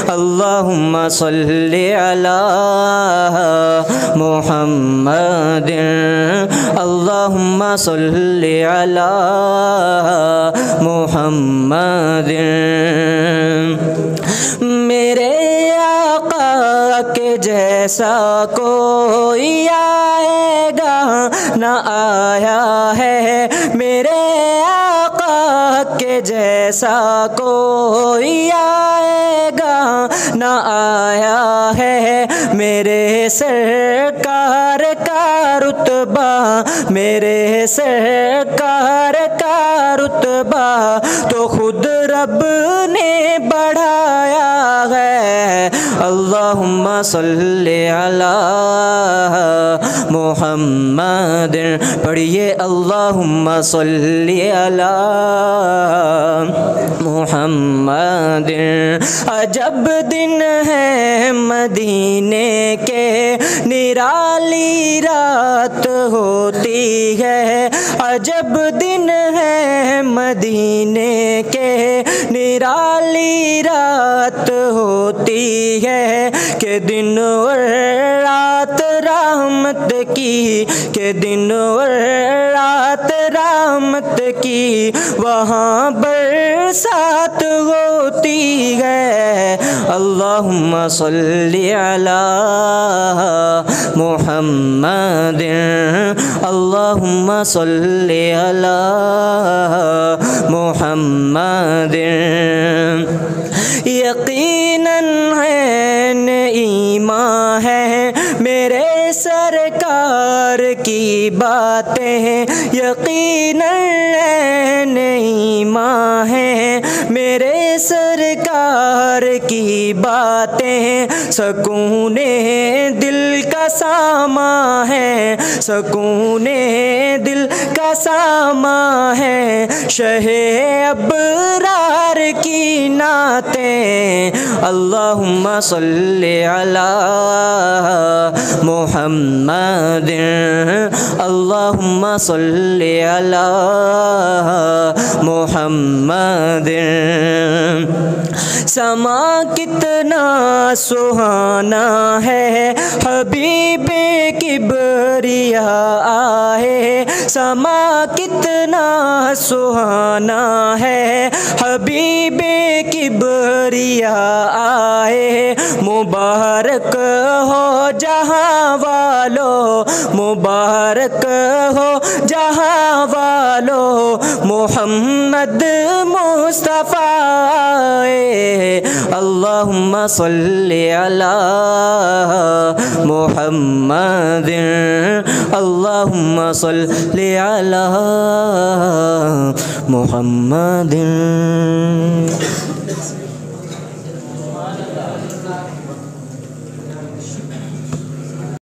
اللہم صلی علی محمد اللہم صلی علی محمد میرے آقا کے جیسا کوئی آئے گا نہ آیا ہے، میرے آقا کے جیسا کوئی آئے گا نہ آیا ہے، میرے سرکار کا رتبہ، میرے سرکار کا رتبہ تو خود رب نے بڑھایا ہے۔ اللہم صلی علی محمد، پڑھیے اللہم صلی علی محمد۔ عجب دن ہے مدینے کے، نرالی رات ہوتی ہے، عجب دن ہے مدینے کے، نرالی رات ہوتی ہے، کہ دن اور رات رحمت کی، کہ دن اور رات رحمت کی وہاں برسات ہوتی ہے۔ اللہم صلی علی محمد اللہم صلی علی محمد۔ یقیناً عین ایمان ہے میرے سرکار کی باتیں، یقیناً عین ایمان ہے میرے سرکار کی باتیں، سکون دل کا سامان ہے، سکون دل کا سامان ہے، شہ ابرار کی نعتیں۔ اللہم صلی علی محمد اللہم صلی علی محمد۔ سما کتنا سہانا ہے حبیب کبریا آئے، سما کتنا سہانا ہے حبیب کبریا آئے، مبارک ہو جہاں والو، مبارک ہو جہاں والو، محمد مصطفیٰ آئے۔ اللہم صلی علی محمد اللہم صلی علی محمد۔